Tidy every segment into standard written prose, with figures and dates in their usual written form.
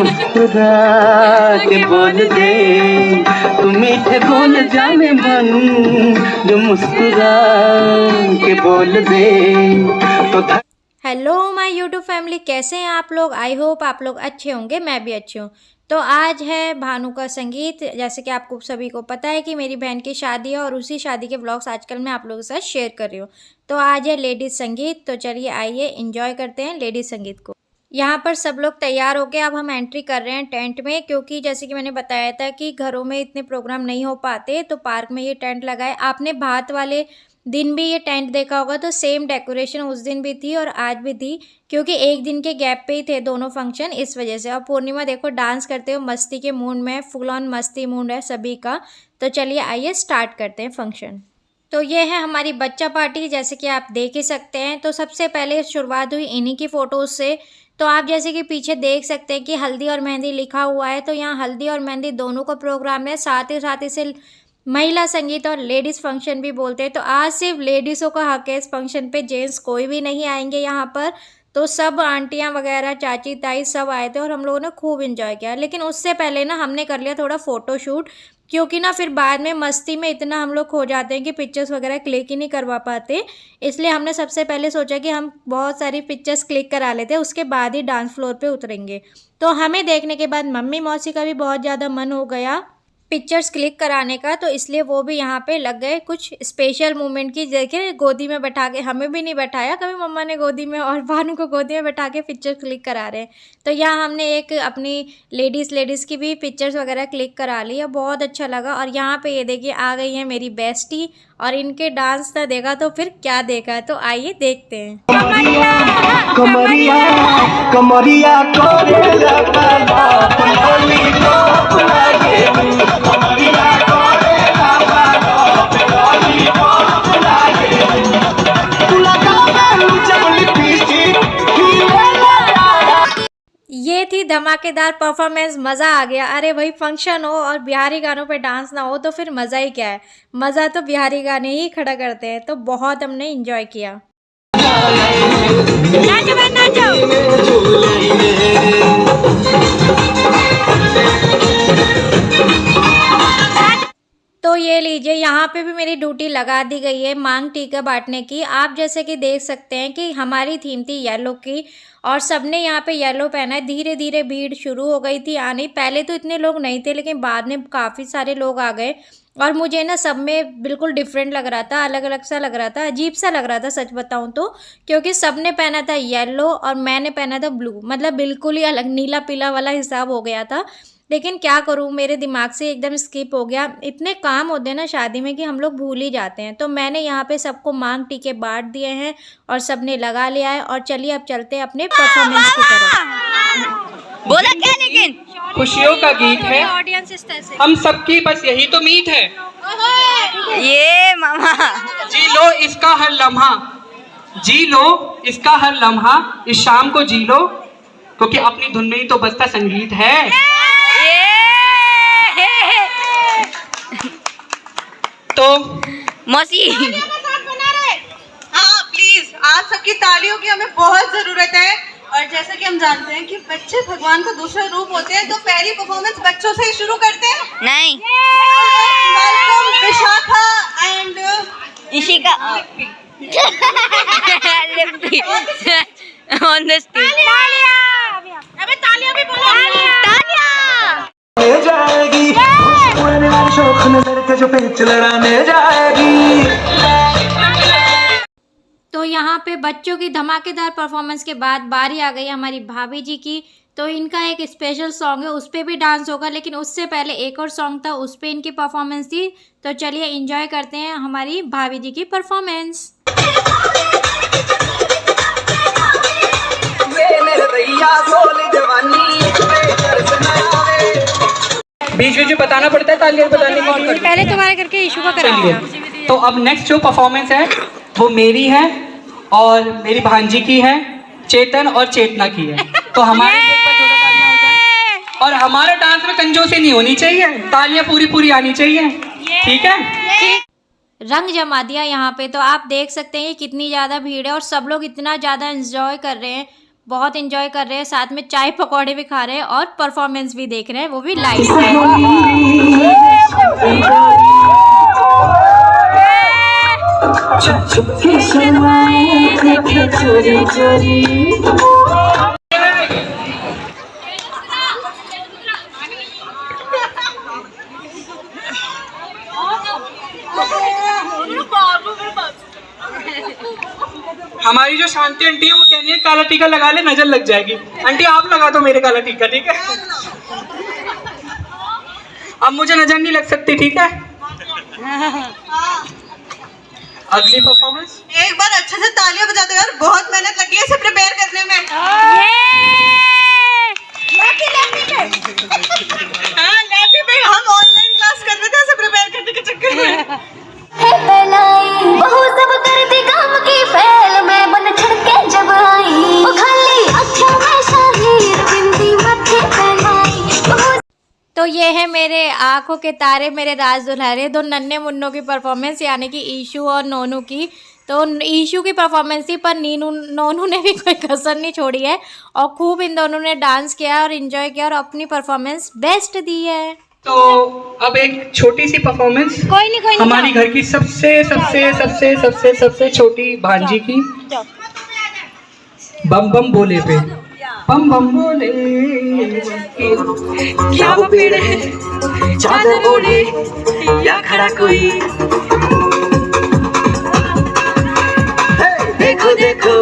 मुस्कुरा के बोल दे, तू मीठे बोल जाने मन, जो मुस्कुरा के बोल दे तो। हेलो माय यूट्यूब फैमिली, कैसे हैं आप लोग। आई होप आप लोग अच्छे होंगे, मैं भी अच्छी हूँ। तो आज है भानु का संगीत। जैसे कि आपको सभी को पता है कि मेरी बहन की शादी है और उसी शादी के व्लॉग्स आजकल मैं आप लोगों के साथ शेयर कर रही हूँ। तो आज है लेडीज़ संगीत। तो चलिए आइए एंजॉय करते हैं लेडीज़ संगीत को। यहाँ पर सब लोग तैयार हो गए। अब हम एंट्री कर रहे हैं टेंट में, क्योंकि जैसे कि मैंने बताया था कि घरों में इतने प्रोग्राम नहीं हो पाते, तो पार्क में ये टेंट लगाए। आपने भात वाले दिन भी ये टेंट देखा होगा, तो सेम डेकोरेशन उस दिन भी थी और आज भी थी, क्योंकि एक दिन के गैप पे ही थे दोनों फंक्शन, इस वजह से। और पूर्णिमा देखो डांस करते हो, मस्ती के मूड में, फुल ऑन मस्ती मूड है सभी का। तो चलिए आइए स्टार्ट करते हैं फंक्शन। तो ये है हमारी बच्चा पार्टी, जैसे कि आप देख ही सकते हैं। तो सबसे पहले शुरुआत हुई इन्हीं की फ़ोटोज़ से। तो आप जैसे कि पीछे देख सकते हैं कि हल्दी और मेहंदी लिखा हुआ है, तो यहाँ हल्दी और मेहंदी दोनों का प्रोग्राम है। साथ ही इसे महिला संगीत और लेडीज़ फंक्शन भी बोलते हैं। तो आज सिर्फ लेडीज़ों का हक है इस फंक्शन पे, जेंट्स कोई भी नहीं आएंगे यहाँ पर। तो सब आंटियाँ वगैरह, चाची ताई सब आए थे और हम लोगों ने खूब इन्जॉय किया। लेकिन उससे पहले ना हमने कर लिया थोड़ा फ़ोटो शूट, क्योंकि ना फिर बाद में मस्ती में इतना हम लोग खो जाते हैं कि पिक्चर्स वगैरह क्लिक ही नहीं करवा पाते। इसलिए हमने सबसे पहले सोचा कि हम बहुत सारी पिक्चर्स क्लिक करा लेते हैं, उसके बाद ही डांस फ्लोर पे उतरेंगे। तो हमें देखने के बाद मम्मी मौसी का भी बहुत ज़्यादा मन हो गया पिक्चर्स क्लिक कराने का, तो इसलिए वो भी यहाँ पे लग गए कुछ स्पेशल मोमेंट की। देखिए गोदी में बैठा के, हमें भी नहीं बैठाया कभी मम्मा ने गोदी में, और भानु को गोदी में बैठा के पिक्चर क्लिक करा रहे हैं। तो यहाँ हमने एक अपनी लेडीज़ की भी पिक्चर्स वगैरह क्लिक करा ली है, बहुत अच्छा लगा। और यहाँ पे ये देखिए आ गई है मेरी बेस्टी, और इनके डांस ना देखा तो फिर क्या देखा। तो आइए देखते हैं। कमरिया कमरिया ये थी धमाकेदार परफॉर्मेंस, मज़ा आ गया। अरे भाई फंक्शन हो और बिहारी गानों पे डांस ना हो तो फिर मज़ा ही क्या है। मज़ा तो बिहारी गाने ही खड़ा करते हैं। तो बहुत हमने एंजॉय किया। नाचो नाचो। तो ये लीजिए, यहाँ पे भी मेरी ड्यूटी लगा दी गई है मांग टीका बांटने की। आप जैसे कि देख सकते हैं कि हमारी थीम थी येलो की, और सबने यहाँ पे येलो पहना है। धीरे धीरे भीड़ शुरू हो गई थी आनी। पहले तो इतने लोग नहीं थे, लेकिन बाद में काफ़ी सारे लोग आ गए। और मुझे ना सब में बिल्कुल डिफरेंट लग रहा था, अलग अलग सा लग रहा था, अजीब सा लग रहा था सच बताऊँ तो, क्योंकि सबने पहना था येलो और मैंने पहना था ब्लू, मतलब बिल्कुल ही अलग नीला पीला वाला हिसाब हो गया था। लेकिन क्या करूँ, मेरे दिमाग से एकदम स्किप हो गया। इतने काम होते हैं ना शादी में कि हम लोग भूल ही जाते हैं। तो मैंने यहाँ पे सबको मांग टीके बांट दिए हैं और सबने लगा लिया है। और चलिए अब चलते हैं अपने परफॉर्मेंस की तरफ। बोला क्या लेकिन खुशियों का गीत है, हम सबकी बस यही तो मीत है। ये मामा जी लो इसका हर लम्हा, जी लो इसका हर लम्हा, इस शाम को जी लो, क्योंकि अपनी धुन में ही तो बजता संगीत है। तो मौसी हाँ प्लीज, आप सबकी तालियों की हमें बहुत जरूरत है। और जैसा कि हम जानते हैं कि बच्चे भगवान का दूसरा रूप होते हैं, तो पहली परफॉर्मेंस बच्चों से ही शुरू करते हैं। नहीं, welcome Vishakha and Ishika on the stage. अबे तालियां भी बोलो। ले जाएगी पुराने वाली शौक नजर के जो पेच लड़ाने जाएगी। तो यहाँ पे बच्चों की धमाकेदार परफॉर्मेंस के बाद बारी आ गई हमारी भाभी जी की। तो इनका एक स्पेशल सॉन्ग है, उस पर भी डांस होगा, लेकिन उससे पहले एक और सॉन्ग था, उस पर इनकी परफॉर्मेंस थी। तो चलिए एंजॉय करते हैं हमारी भाभी जी की परफॉर्मेंस। बीच बीच में बताना पड़ता है तालियां बताने के लिए। पहले तुम्हारे करके इशू का चलिए, कराया। तो अब नेक्स्ट जो परफॉर्मेंस है वो मेरी है और मेरी भांजी की है, चेतन और चेतना की है। तो हमारे और हमारा डांस में कंजूसी नहीं होनी चाहिए, तालियां पूरी पूरी आनी चाहिए, ठीक है। रंग जमा दिया यहाँ पे। तो आप देख सकते हैं कितनी ज़्यादा भीड़ है और सब लोग इतना ज़्यादा एंजॉय कर रहे हैं, बहुत एंजॉय कर रहे हैं, साथ में चाय पकौड़े भी खा रहे हैं और परफॉर्मेंस भी देख रहे हैं, वो भी लाइव। हमारी जो शांति आंटी है वो कह रही है काला टीका लगा ले, नजर लग जाएगी। आंटी आप लगा दो मेरे काला टीका, ठीक है? अब मुझे नजर नहीं लग सकती, ठीक है? अगली परफॉर्मेंस एक बार अच्छे से तालियां बजा दो यार, बहुत मेहनत लगी है इसे प्रिपेयर करने में। हाँ, लैपी पे हम ऑनलाइन क्लास कर रहे थे इसे प्रिपेयर करने के चक्कर में। तो ये है मेरे आंखों के तारे, मेरे राज दुल्हरे, दो नन्हे मुन्नों की परफॉर्मेंस, यानी कि ईशू और नोनू की। तो ईशू की परफॉर्मेंस थी, पर नोनू ने भी कोई कसर नहीं छोड़ी है और खूब इन दोनों ने डांस किया और एंजॉय किया और अपनी परफॉर्मेंस बेस्ट दी है। तो अब एक छोटी सी परफॉर्मेंस कोई नहीं हमारी घर की सबसे सबसे सबसे सबसे सबसे छोटी भांजी की, बम बम बोले पे। बम बम बोले क्या वो पेड़ है चादर ओढ़े या खड़ा कोई, देखो देखो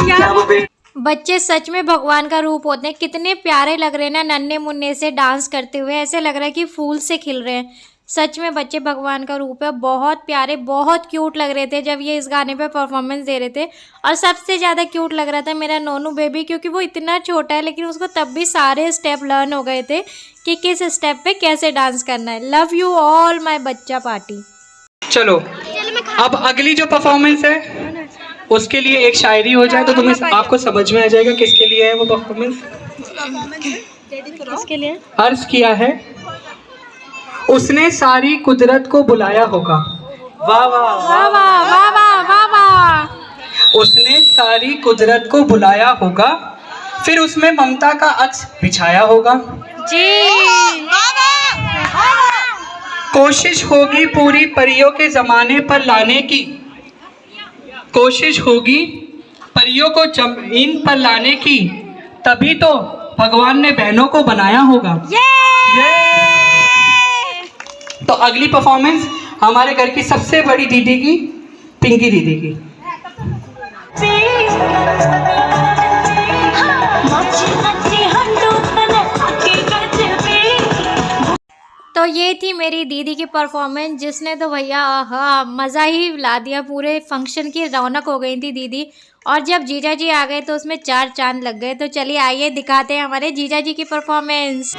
क्या वो पेड़। बच्चे सच में भगवान का रूप होते हैं, कितने प्यारे लग रहे हैं ना नन्हे मुन्ने से डांस करते हुए, ऐसे लग रहा है कि फूल से खिल रहे हैं। सच में बच्चे भगवान का रूप है, बहुत प्यारे बहुत क्यूट लग रहे थे जब ये इस गाने पे परफॉर्मेंस दे रहे थे। और सबसे ज़्यादा क्यूट लग रहा था मेरा नोनू बेबी, क्योंकि वो इतना छोटा है लेकिन उसको तब भी सारे स्टेप लर्न हो गए थे कि किस स्टेप पे कैसे डांस करना है। लव यू ऑल माय बच्चा पार्टी। चलो अब अगली जो परफॉर्मेंस है उसके लिए एक शायरी हो जाए तो तुम्हें आपको समझ में आ जाएगा किसके लिए है वो परफॉर्मेंस। किसके लिए? अर्ज किया है, उसने सारी कुदरत को बुलाया होगा। वाह वाह वाह वाह वाह वाह वाह वाह। उसने सारी कुदरत को बुलाया होगा, फिर उसमें ममता का अक्स बिछाया होगा। जी कोशिश होगी पूरी परियों के जमाने पर लाने की, कोशिश होगी परियों को जमीन पर लाने की, तभी तो भगवान ने बहनों को बनाया होगा। तो अगली परफॉर्मेंस हमारे घर की सबसे बड़ी दीदी की, पिंकी दीदी की। तो ये थी मेरी दीदी की परफॉर्मेंस, जिसने तो भैया हाँ मज़ा ही ला दिया, पूरे फंक्शन की रौनक हो गई थी दीदी। और जब जीजा जी आ गए तो उसमें 4 चांद लग गए। तो चलिए आइए दिखाते हैं हमारे जीजा जी की परफॉर्मेंस।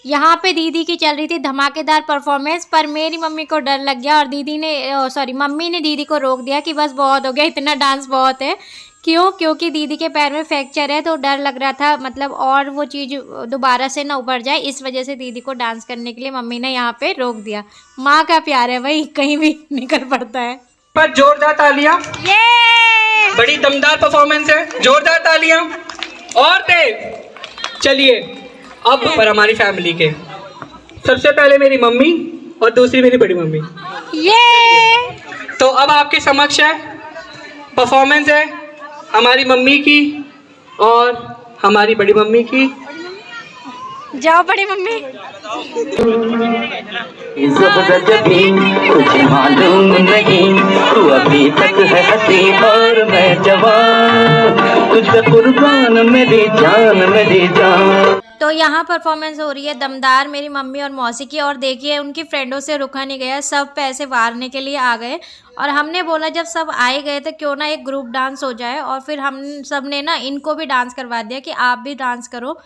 यहाँ पे दीदी की चल रही थी धमाकेदार परफॉर्मेंस, पर मेरी मम्मी को डर लग गया और मम्मी ने दीदी को रोक दिया कि बस बहुत हो गया, इतना डांस बहुत है। क्यों? क्योंकि दीदी के पैर में फ्रैक्चर है, तो डर लग रहा था मतलब और वो चीज़ दोबारा से ना उभर जाए, इस वजह से दीदी को डांस करने के लिए मम्मी ने यहाँ पे रोक दिया। माँ का प्यार है भाई, कहीं भी निकल पड़ता है। पर जोरदार तालियां, बड़ी दमदार परफॉर्मेंस है, जोरदार तालियां और तेज। चलिए अब पर हमारी फैमिली के सबसे पहले मेरी मम्मी और दूसरी मेरी बड़ी मम्मी। तो अब आपके समक्ष है परफॉर्मेंस है हमारी मम्मी की और हमारी बड़ी मम्मी की। जाओ बड़ी मम्मी। कुछ मालूम नहीं, तू अभी तक है हसीन और मैं जवान, तुझे कुर्बान मेरी जान मेरी जान। तो यहाँ परफॉर्मेंस हो रही है दमदार मेरी मम्मी और मौसी की, और देखिए उनकी फ्रेंडों से रुका नहीं गया, सब पैसे वारने के लिए आ गए। और हमने बोला जब सब आए गए तो क्यों ना एक ग्रुप डांस हो जाए, और फिर हम सब ने ना इनको भी डांस करवा दिया कि आप भी डांस करो।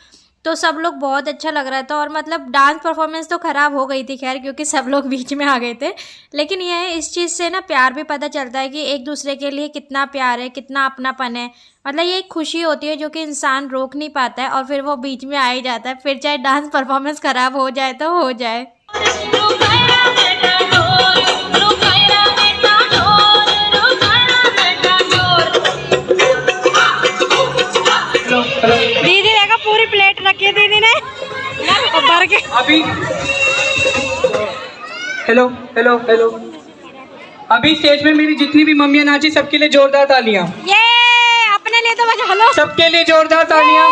तो सब लोग बहुत अच्छा लग रहा था, और मतलब डांस परफॉर्मेंस तो ख़राब हो गई थी खैर, क्योंकि सब लोग बीच में आ गए थे। लेकिन यह इस चीज़ से ना प्यार भी पता चलता है कि एक दूसरे के लिए कितना प्यार है, कितना अपनापन है। मतलब ये एक खुशी होती है जो कि इंसान रोक नहीं पाता है, और फिर वो बीच में आ ही जाता है, फिर चाहे डांस परफॉर्मेंस ख़राब हो जाए तो हो जाए। दीदी देखो पूरी प्लेट रखी है दीदी ने और भर के। अभी हेलो हेलो हेलो, अभी स्टेज पे मेरी जितनी भी मम्मियाँ नाची सबके लिए जोरदार तालियां। ये अपने लिए तो बजा लो, सबके लिए जोरदार तालियां।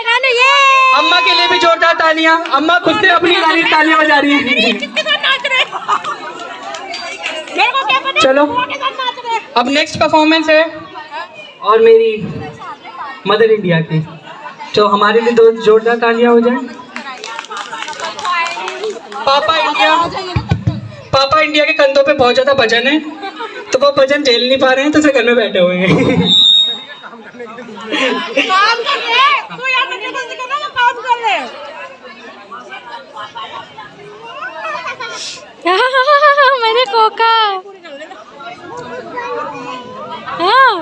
नानू ये अम्मा के लिए भी जोरदार तालियां। अम्मा खुद से अपनी गाड़ी तालियां बजा रही है। चलो अब नेक्स्ट परफॉर्मेंस है और मेरी मदर इंडिया की, तो हमारे लिए दो जोरदार तालियां हो जाए। पापा इंडिया के कंधों पे बहुत ज्यादा वजन है, तो वो वजन झेल नहीं पा रहे हैं, तो घर में बैठे हुए हैं। काम कर ले, तू यहाँ तक जबरदस्ती करना ना, काम कर ले। मैंने कोका हाँ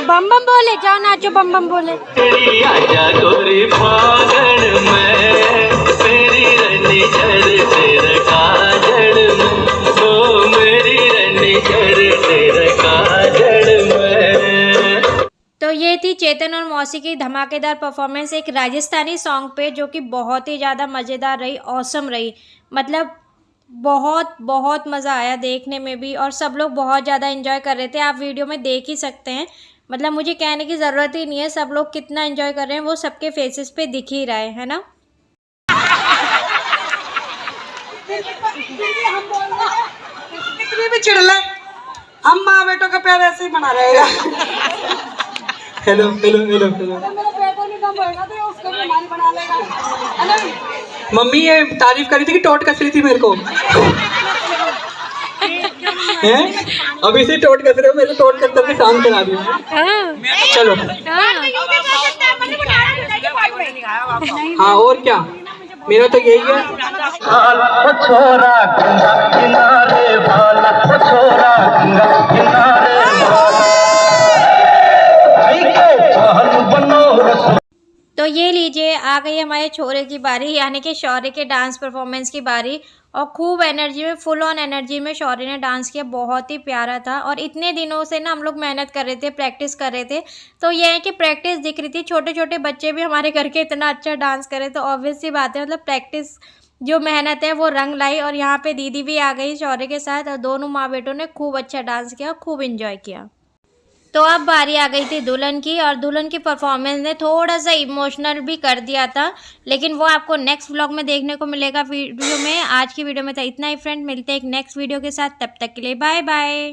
बम बम बोले, जाओ नाचो बम बम बोले। तेरी आजा गोरी फागण में, मेरी रनी झर तेरे काजल में, ओ मेरी रनी झर तेरे काजल में। तो ये थी चेतन और मौसी की धमाकेदार परफॉर्मेंस एक राजस्थानी सॉन्ग पे, जो कि बहुत ही ज़्यादा मज़ेदार रही, ऑसम रही। मतलब बहुत बहुत मज़ा आया देखने में भी, और सब लोग बहुत ज़्यादा एंजॉय कर रहे थे। आप वीडियो में देख ही सकते हैं, मतलब मुझे कहने की ज़रूरत ही नहीं है, सब लोग कितना एंजॉय कर रहे हैं वो सबके फेसेस पे दिख ही रहा है ना। कितनी भी चिड़ला हम माँ बेटों का प्यार ऐसे ही बना रहेगा। Hello hello hello hello. मेरा बेटा नहीं कम होएगा तो उसको भी हमारी बना लेगा। मम्मी ये तारीफ करी थी कि टोट कस रही थी मेरे को। हैं? अभी से टोट कस रहे हो, मेरे टोट कस करके शांत करा दी। चलो हाँ, और क्या, मेरा तो यही है। छोरा गंगा किनारे वाला, छोरा गंगा किनारे वाला, तो ये लीजिए आ गई हमारे छोरे की बारी, यानी कि शौर्य के डांस परफॉर्मेंस की बारी। और खूब एनर्जी में, फुल ऑन एनर्जी में शौर्य ने डांस किया, बहुत ही प्यारा था। और इतने दिनों से ना हम लोग मेहनत कर रहे थे, प्रैक्टिस कर रहे थे, तो ये है कि प्रैक्टिस दिख रही थी। छोटे छोटे बच्चे भी हमारे घर के इतना अच्छा डांस करे, तो ऑब्वियस सी बात है, मतलब प्रैक्टिस जो मेहनत है वो रंग लाई। और यहाँ पे दीदी भी आ गई शौर्य के साथ, और दोनों माँ बेटों ने खूब अच्छा डांस किया, खूब इंजॉय किया। तो अब बारी आ गई थी दुल्हन की, और दुल्हन की परफॉर्मेंस ने थोड़ा सा इमोशनल भी कर दिया था, लेकिन वो आपको नेक्स्ट व्लॉग में देखने को मिलेगा वीडियो में। आज की वीडियो में था इतना ही फ्रेंड, मिलते हैं एक नेक्स्ट वीडियो के साथ, तब तक के लिए बाय बाय।